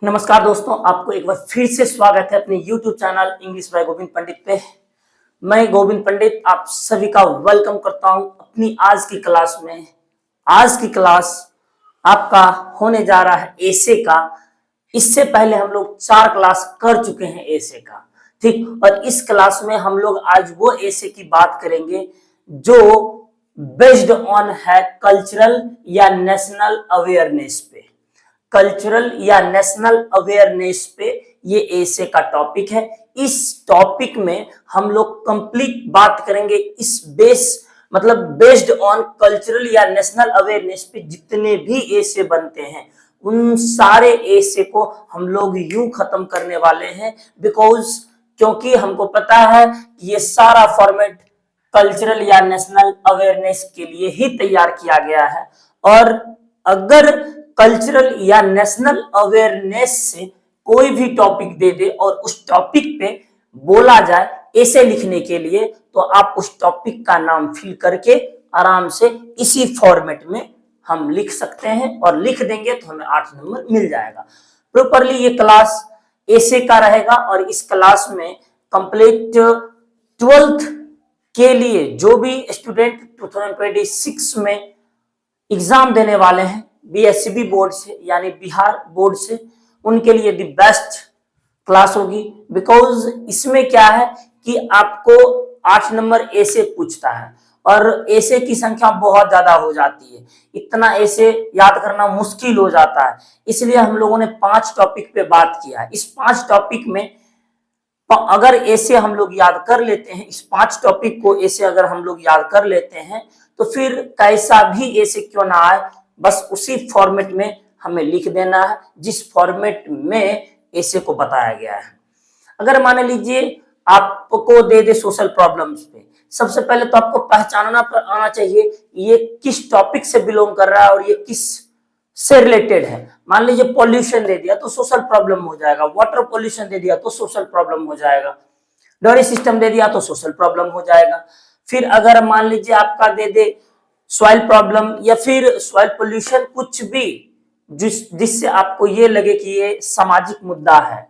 नमस्कार दोस्तों, आपको एक बार फिर से स्वागत है अपने YouTube channel English by Govind Pandit पे। मैं गोविंद पंडित आप सभी का वेलकम करता हूं अपनी आज की क्लास में। आज की क्लास आपका होने जा रहा है एसे का। इससे पहले हम लोग 4 क्लास कर चुके हैं एसे का, ठीक। और इस क्लास में हम लोग आज वो एसे की बात करेंगे जो बेस्ड ऑन है कल्चरल या नेशनल अवेयरनेस पे। कल्चरल या नेशनल अवेयरनेस पे ये एसे का टॉपिक है। इस टॉपिक में हम लोग कंप्लीट बात करेंगे इस मतलब बेस्ड ऑन कल्चरल या नेशनल अवेयरनेस पे जितने भी एसे बनते हैं उन सारे एसे को हम लोग यूं खत्म करने वाले हैं क्योंकि हमको पता है कि ये सारा फॉर्मेट कल्चरल या नेशनल अवेयरनेस के लिए ही तैयार किया गया है। और अगर कल्चरल या नेशनल अवेयरनेस से कोई भी टॉपिक दे दे और उस टॉपिक पे बोला जाए ऐसे लिखने के लिए, तो आप उस टॉपिक का नाम फिल करके आराम से इसी फॉर्मेट में हम लिख सकते हैं और लिख देंगे तो हमें 8 नंबर मिल जाएगा। प्रॉपरली ये क्लास ऐसे का रहेगा और इस क्लास में कंप्लीट 12th के लिए जो भी स्टूडेंट 2026 में एग्जाम देने वाले हैं बीएससीबी बोर्ड से यानी बिहार बोर्ड से, उनके लिए दी बेस्ट क्लास होगी। बिकॉज इसमें क्या है कि आपको 8 नंबर ऐसे पूछता है और ऐसे की संख्या बहुत ज्यादा हो जाती है, इतना ऐसे याद करना मुश्किल हो जाता है। इसलिए हम लोगों ने 5 टॉपिक पे बात किया है। इस 5 टॉपिक में अगर ऐसे हम लोग याद कर लेते हैं, इस 5 टॉपिक को ऐसे अगर हम लोग याद कर लेते हैं तो फिर कैसा भी ऐसे क्यों ना आए, बस उसी फॉर्मेट में हमें लिख देना है जिस फॉर्मेट में ऐसे को बताया गया है। अगर मान लीजिए आपको दे दे सोशल प्रॉब्लम्स पे, सबसे पहले तो आपको पहचानना आना चाहिए ये किस टॉपिक से बिलोंग कर रहा है और ये किस से रिलेटेड है। मान लीजिए पॉल्यूशन दे दिया तो सोशल प्रॉब्लम हो जाएगा, वाटर पॉल्यूशन दे दिया तो सोशल प्रॉब्लम हो जाएगा, ड्रेनेज सिस्टम दे दिया तो सोशल प्रॉब्लम हो जाएगा। फिर अगर मान लीजिए आपका दे दे सॉइल प्रॉब्लम या फिर सॉइल पोल्यूशन, कुछ भी जिससे आपको ये लगे कि ये सामाजिक मुद्दा है,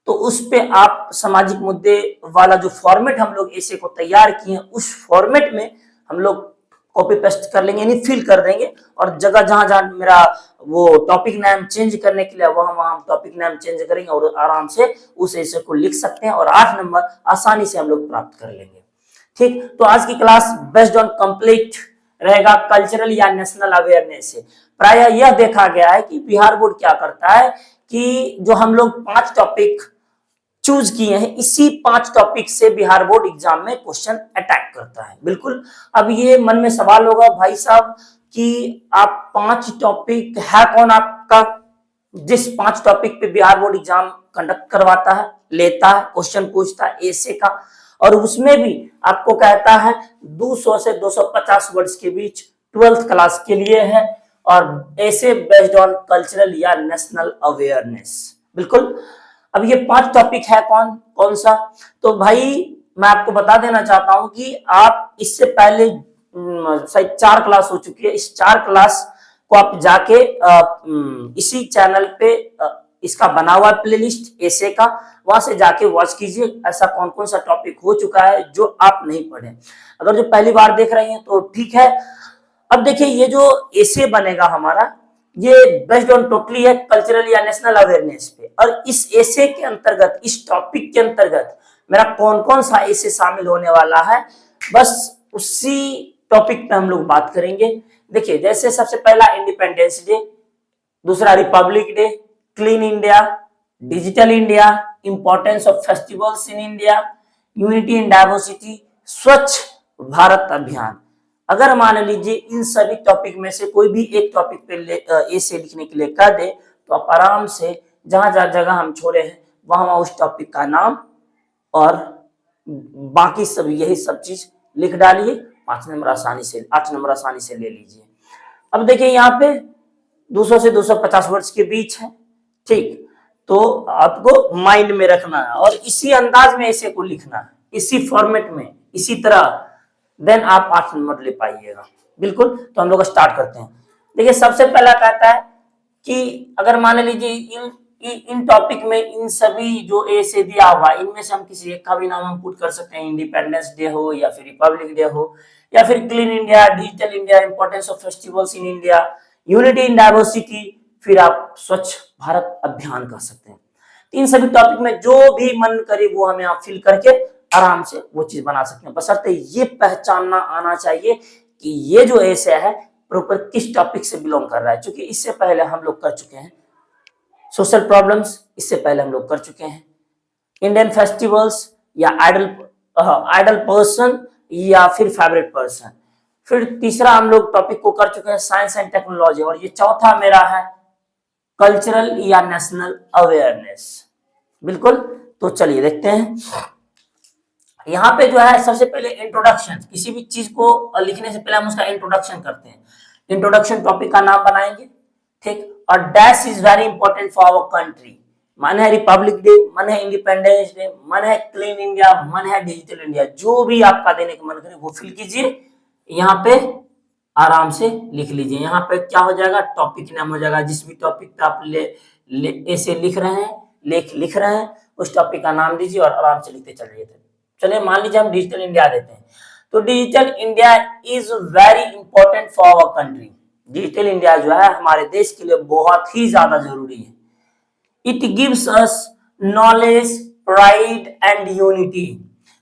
तो उस पे आप सामाजिक मुद्दे वाला जो फॉर्मेट हम लोग ऐसे को तैयार किए उस फॉर्मेट में हम लोग कॉपी पेस्ट कर लेंगे यानी फिल कर देंगे और जगह जहां जहां मेरा वो टॉपिक नेम चेंज करने के लिए वहां वहां हम टॉपिक नेम चेंज करेंगे और आराम से उस ऐसे को लिख सकते हैं और 8 नंबर आसानी से हम लोग प्राप्त कर लेंगे, ठीक। तो आज की क्लास बेस्ड ऑन कंप्लीट रहेगा कल्चरल या नेशनल अवेयरनेस से। प्राय यह देखा गया है कि बिहार बोर्ड क्या करता है कि जो हम लोग 5 टॉपिक चूज किए हैं इसी 5 टॉपिक से बिहार बोर्ड एग्जाम में क्वेश्चन अटैक करता है। बिल्कुल। अब ये मन में सवाल होगा भाई साहब कि आप 5 टॉपिक है कौन आपका जिस 5 टॉपिक पे बिहार बोर्ड एग्जाम कंडक्ट करवाता है, लेता है, क्वेश्चन पूछता है ऐसे का, और उसमें भी आपको कहता है 200 से 250 वर्ड्स के बीच 12th क्लास के लिए है और ऐसे बेस्ड ऑन कल्चरल या नेशनल अवेयरनेस। बिल्कुल। अब ये 5 टॉपिक है कौन सा, तो भाई मैं आपको बता देना चाहता हूं कि आप इससे पहले शायद 4 क्लास हो चुकी है, इस 4 क्लास को आप जाके इसी चैनल पे इसका बना हुआ प्लेलिस्ट ऐसे का, वहां से जाके वॉच कीजिए ऐसा कौन कौन सा टॉपिक हो चुका है जो आप नहीं पढ़े। अगर जो पहली बार देख रहे हैं तो ठीक है। अब देखिए ये जो ऐसे बनेगा हमारा ये बेस्ड ऑन टोटली है कल्चरल या नेशनल अवेयरनेस पे, और इस ऐसे के अंतर्गत इस टॉपिक के अंतर्गत मेरा कौन कौन सा ऐसे शामिल होने वाला है बस उसी टॉपिक पे हम लोग बात करेंगे। देखिए जैसे सबसे पहला इंडिपेंडेंस डे, दूसरा Republic day, clean India, digital India, importance of festivals in India, unity in diversity, स्वच्छ भारत अभियान। अगर मान लीजिए इन सभी टॉपिक में से कोई भी एक टॉपिक पे ऐसे लिखने के लिए कह दे तो आप आराम से जहां जहां जगह हम छोड़े हैं वहां वहां उस टॉपिक का नाम और बाकी सब यही सब चीज लिख डालिए, 5 नंबर आसानी से 8 नंबर आसानी से ले लीजिए। अब देखिए यहाँ पे 200 से 250 वर्ड्स के बीच है, ठीक। तो आपको माइंड में रखना है और इसी अंदाज में ऐसे को लिखना है, इसी फॉर्मेट में, इसी तरह, देन आप 8 नंबर ले पाइएगा। बिल्कुल। तो हम लोग स्टार्ट करते हैं। देखिए सबसे पहला कहता है कि अगर मान लीजिए इन टॉपिक में इन सभी जो ए से दिया हुआ इनमें से हम किसी एक का भी नाम हम पुट कर सकते हैं। इंडिपेंडेंस डे हो या फिर रिपब्लिक डे हो या फिर clean India, digital India, importance of festivals in India, unity in diversity, फिर आप स्वच्छ भारत अभियान कर सकते हैं। इन सभी टॉपिक में जो भी मन करे वो हमें आप फिल करके आराम से वो चीज बना सकते हैं। बशर्ते ये पहचानना आना चाहिए कि ये जो ऐसे है प्रॉपर किस टॉपिक से बिलोंग कर रहा है। क्योंकि इससे पहले हम लोग कर चुके हैं सोशल प्रॉब्लम्स, इससे पहले हम लोग कर चुके हैं इंडियन फेस्टिवल्स या आइडल पर्सन या फिर फेवरेट पर्सन। फिर तीसरा हम लोग टॉपिक को कर चुके हैं साइंस एंड टेक्नोलॉजी, और ये चौथा मेरा है कल्चरल या नेशनल अवेयरनेस। बिल्कुल, तो चलिए देखते हैं। यहाँ पे जो है सबसे पहले इंट्रोडक्शन, किसी भी चीज को लिखने से पहले हम उसका इंट्रोडक्शन करते हैं। इंट्रोडक्शन टॉपिक का नाम बनाएंगे, ठीक। और dash is very important for our country, मन है रिपब्लिक डे, मन है इंडिपेंडेंस डे, मन है क्लीन इंडिया, मन है डिजिटल इंडिया, जो भी आपका देने का मन करे वो फिल कीजिए, यहाँ पे आराम से लिख लीजिए। यहाँ पे क्या हो जाएगा, टॉपिक नाम हो जाएगा। जिस भी टॉपिक पे आप ऐसे लिख रहे हैं, लिख रहे हैं, उस टॉपिक का नाम दीजिए और आराम से लिखते चलिए। चलिए मान लीजिए हम डिजिटल इंडिया देते हैं, तो digital India is very important for our country. Digital India जो है हमारे देश के लिए बहुत ही ज्यादा जरूरी है। It gives us knowledge, pride and unity.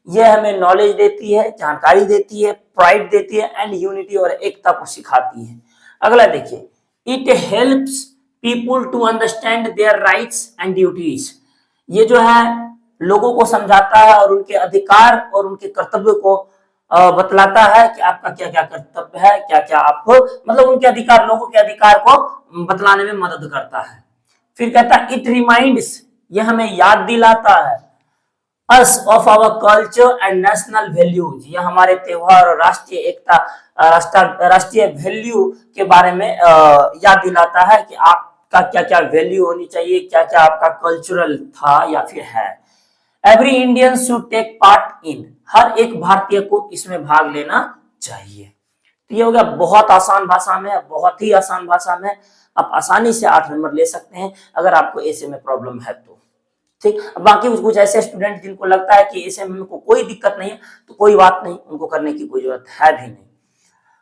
यह हमें नॉलेज देती है, जानकारी देती है, प्राइड देती है एंड यूनिटी और एकता को सिखाती है। अगला देखिए, it helps people to understand their rights and duties. ये जो है लोगों को समझाता है और उनके अधिकार और उनके कर्तव्य को बतलाता है कि आपका क्या क्या कर्तव्य है, क्या क्या आप मतलब उनके अधिकार, लोगों के अधिकार को बतलाने में मदद करता है। फिर कहता है इट रिमाइंड्स, यह हमें याद दिलाता है us of our culture and national values. यह हमारे त्योहार और राष्ट्रीय एकता, राष्ट्रीय वैल्यू के बारे में याद दिलाता है कि आपका क्या क्या वैल्यू होनी चाहिए, क्या क्या आपका कल्चरल था या फिर है। Every Indian should take part in, हर एक भारतीय को इसमें भाग लेना चाहिए। तो ये हो गया, बहुत आसान भाषा में, बहुत ही आसान भाषा में आप आसानी से 8 नंबर ले सकते हैं अगर आपको ऐसे में प्रॉब्लम है तो, ठीक। बाकी कुछ ऐसे स्टूडेंट जिनको लगता है कि ऐसे में को कोई दिक्कत नहीं है तो कोई बात नहीं, उनको करने की कोई जरूरत है भी नहीं।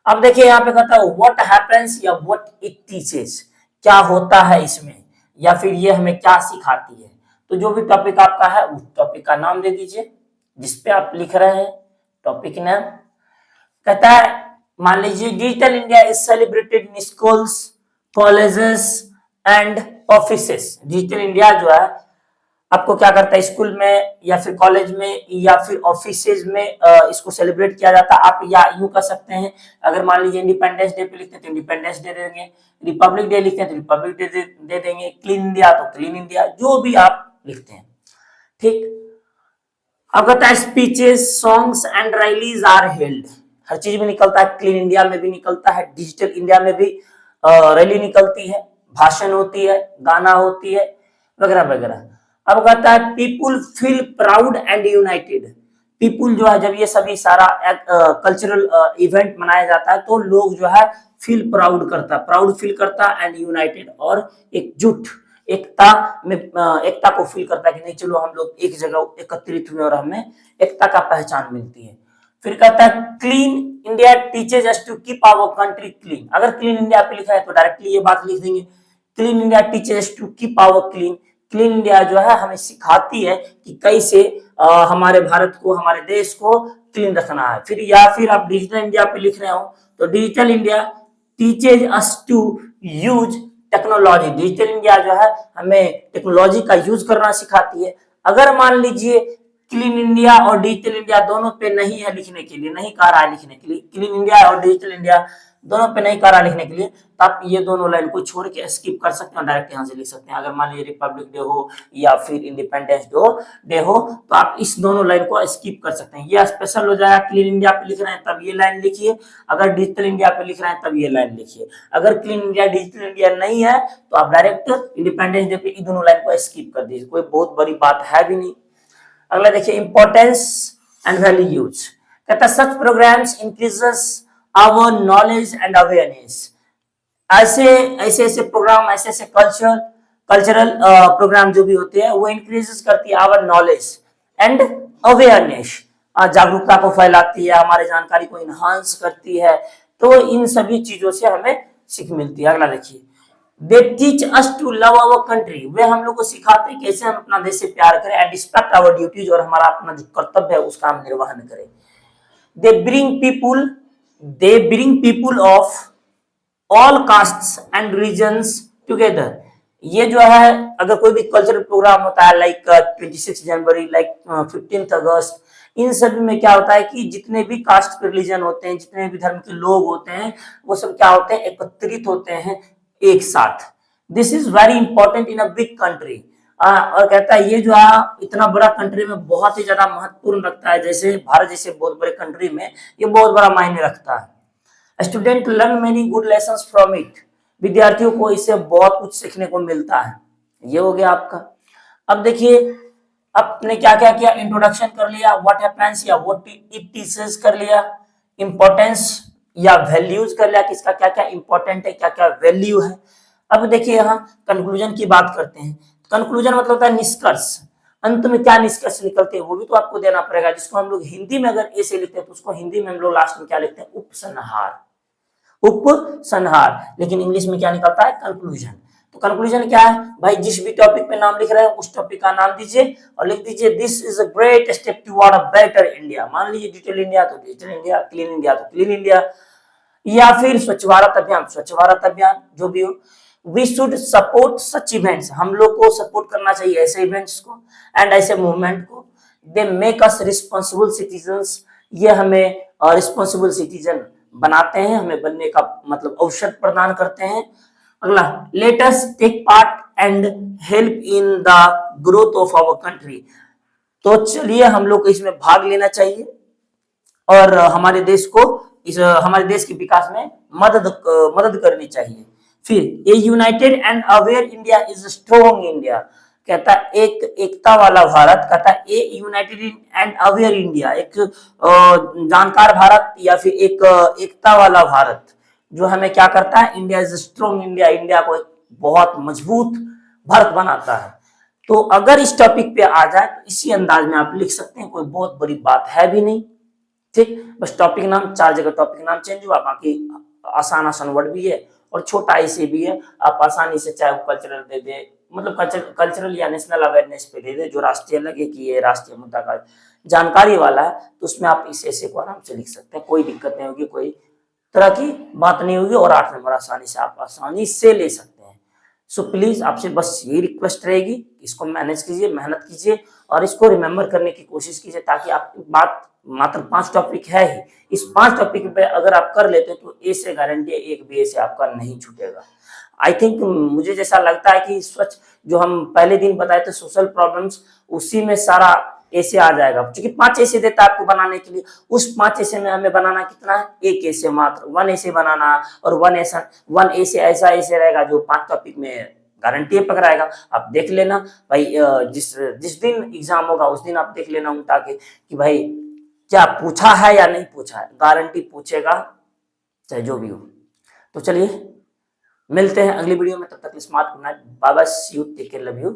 अब देखिए यहाँ पे कहता है व्हाट हैपेंस या व्हाट इट टीचेस, क्या होता है इसमें या फिर ये हमें क्या सिखाती है। तो जो भी टॉपिक आपका है उस टॉपिक का नाम दे दीजिए जिसपे आप लिख रहे हैं, टॉपिक नाम। कहता है मान लीजिए digital India is celebrated in schools, colleges and offices. Digital India जो है आपको क्या करता है, स्कूल में या फिर कॉलेज में या फिर ऑफिसेज में इसको सेलिब्रेट किया जाता है। आप या यूं कर सकते हैं, अगर मान लीजिए इंडिपेंडेंस डे पे लिखते हैं तो इंडिपेंडेंस डे देंगे, रिपब्लिक डे लिखते हैं तो रिपब्लिक डे दे देंगे, क्लीन इंडिया तो क्लीन इंडिया, जो भी आप लिखते हैं, ठीक। अब कहता है speeches, songs and rallies are held. हर चीज में निकलता है, क्लीन इंडिया में भी निकलता है, डिजिटल इंडिया में भी रैली निकलती है, भाषण होती है, गाना होती है, वगैरह वगैरह। अब कहता है people feel proud and United. People जो है जब ये सभी सारा कल्चरल इवेंट मनाया जाता है तो लोग जो है फील प्राउड करता, प्राउड फील करता एंड यूनाइटेड और एकजुट, एकता को फील करता है कि नहीं चलो हम लोग एक जगह एकत्रित हुए और हमें एकता का पहचान मिलती है। फिर कहता है clean India teaches us to keep our country clean. अगर क्लीन इंडिया पे लिखा है तो डायरेक्टली ये बात लिख देंगे, clean India teaches us to keep our clean. Clean India जो है हमें सिखाती है कि कैसे हमारे भारत को, हमारे देश को क्लीन रखना है। फिर या फिर आप डिजिटल इंडिया पे लिख रहे हो तो digital India teaches us to use technology. Digital India जो है हमें टेक्नोलॉजी का यूज करना सिखाती है। अगर मान लीजिए क्लीन इंडिया और डिजिटल इंडिया दोनों पे नहीं है लिखने के लिए, नहीं कह रहा है लिखने के लिए, क्लीन इंडिया और डिजिटल इंडिया दोनों पे नहीं कह रहा लिखने के लिए, तो आप ये दोनों लाइन को छोड़ के स्किप कर सकते हैं, डायरेक्ट यहाँ से लिख सकते हैं। अगर मान लीजिए रिपब्लिक डे हो या फिर इंडिपेंडेंस डे हो तो आप इस दोनों लाइन को स्किप कर सकते हैं। ये स्पेशल हो जाएगा, क्लीन इंडिया पे लिख रहे हैं तब ये लाइन लिखिए, अगर डिजिटल इंडिया पे लिख रहे हैं तब ये लाइन लिखिए। अगर क्लीन इंडिया डिजिटल इंडिया नहीं है तो आप डायरेक्ट इंडिपेंडेंस डे पे इन दोनों लाइन को स्किप कर दीजिए, कोई बहुत बड़ी बात है भी नहीं। अगला देखिए इंपॉर्टेंस एंड वैल्यूज। कहता है such programs increases our knowledge and awareness. ऐसे ऐसे प्रोग्राम, ऐसे ऐसे कल्चरल प्रोग्राम जो भी होते हैं वो इंक्रीजेस करती है आवर नॉलेज एंड अवेयरनेस, जागरूकता को फैलाती है, हमारे जानकारी को इनहांस करती है। तो इन सभी चीजों से हमें सीख मिलती है। अगला देखिए, they teach us to love our country, वे हम लोग को सिखाते हैं कैसे हम अपना देश से प्यार करें, एंड रिस्पेक्ट आवर ड्यूटीज, और हमारा अपना जो कर्तव्य है उसका हम निर्वहन करें। They bring people, they bring people of all castes and regions together. ये जो है अगर कोई भी कल्चरल प्रोग्राम होता है लाइक 26 जनवरी, लाइक 15 अगस्त, इन सभी में क्या होता है कि जितने भी कास्ट रिलीजन होते हैं, जितने भी धर्म के लोग होते हैं, वो सब क्या होते हैं, एकत्रित होते हैं एक साथ। This is very important in a big country. और कहता है ये जो है इतना बड़ा कंट्री में बहुत ही ज्यादा महत्वपूर्ण रखता है, जैसे भारत जैसे बहुत बड़े कंट्री में ये बहुत बड़ा मायने रखता है। Student learn many good lesson from it, विद्यार्थियों को इससे बहुत कुछ सीखने को मिलता है। ये हो गया आपका। अब देखिए आपने क्या क्या किया, इंट्रोडक्शन कर लिया, व्हाट हैपेंस या व्हाट इट टीचर्स कर लिया, इंपॉर्टेंस या वैल्यूज कर लिया, किसका क्या क्या इंपॉर्टेंट है, क्या क्या वैल्यू है। अब देखिए यहाँ कंक्लूजन की बात करते हैं। कंक्लूजन मतलब होता है निष्कर्ष, अंत में क्या निष्कर्ष निकलते हैं वो भी तो आपको देना पड़ेगा, जिसको हम लोग हिंदी में अगर ऐसे लिखते हैं तो उसको हिंदी में हम लोग लास्ट में क्या लिखते हैं, उपसंहार, उपसंहार। लेकिन इंग्लिश में क्या निकलता है, कंक्लूजन। तो कंक्लूजन क्या है भाई, जिस भी टॉपिक पे नाम लिख रहे हैं उस टॉपिक का नाम दीजिए और लिख दीजिए this is a great step toward a better India. मान लीजिए डिजिटल इंडिया तो डिजिटल इंडिया, क्लीन इंडिया तो क्लीन इंडिया, या फिर स्वच्छ भारत अभियान, स्वच्छ भारत अभियान, जो भी हो। We should support such events, हम लोग को सपोर्ट करना चाहिए ऐसे इवेंट्स को एंड ऐसे मूवमेंट को। They make us responsible citizens, ये हमें रिस्पॉन्सिबल सिटीजन बनाते हैं, हमें बनने का मतलब अवसर प्रदान करते हैं। अगला, let us take part and help in the growth of our country, तो चलिए हम लोग को इसमें भाग लेना चाहिए और हमारे देश को हमारे देश के विकास में मदद करनी चाहिए। फिर a united and aware India is strong India, कहता एक एकता वाला भारत, कहता a united and aware India, एक जानकार भारत या फिर एक एकता वाला भारत जो हमें क्या करता है, India is strong India, India को एक बहुत मजबूत भारत बनाता है। तो अगर इस टॉपिक पे आ जाए तो इसी अंदाज में आप लिख सकते हैं, कोई बहुत बड़ी बात है भी नहीं। ठीक, बस टॉपिक नाम 4 जगह टॉपिक नाम चेंज हुआ, बाकी आसान आसान वर्ड भी है और छोटा ऐसे भी है, आप आसानी से चाहे वो कल्चरल दे दे, मतलब कल्चरल या नेशनल अवेयरनेस पे दे दे, जो राष्ट्रीय लगे कि ये राष्ट्रीय मुद्दा का जानकारी वाला है, तो उसमें आप इस ऐसे को आराम से लिख सकते हैं, कोई दिक्कत नहीं होगी, कोई तरह की बात नहीं होगी, और 8 नंबर आसानी से आप आसानी से ले सकते हैं। सो प्लीज आपसे बस यही रिक्वेस्ट रहेगी, इसको मैनेज कीजिए, मेहनत कीजिए और इसको रिमेम्बर करने की कोशिश कीजिए, ताकि आपकी बात मात्र 5 टॉपिक है ही, इस 5 टॉपिक पे अगर आप कर लेते तो ए से गारंटी है, एक भी ए से आपका नहीं छूटेगा। आई थिंक मुझे जैसा लगता है कि स्वच्छ जो हम पहले दिन बताए थे सोशल प्रॉब्लम्स, उसी में सारा ऐसे आ जाएगा, क्योंकि 5 ऐसे देता है आपको बनाने के लिए, उस 5 ऐसे में हमें बनाना कितना है, एक ऐसे मात्र 1 ऐसे बनाना, और 1 ऐसे ऐसा ऐसे रहेगा जो 5 टॉपिक में गारंटी पकड़ाएगा। आप देख लेना भाई, जिस दिन एग्जाम होगा उस दिन आप देख लेना उनका कि भाई क्या पूछा है या नहीं पूछा है, गारंटी पूछेगा चाहे जो भी हो। तो चलिए मिलते हैं अगली वीडियो में, तब तक smart good night, bye bye, see you, take care, love you.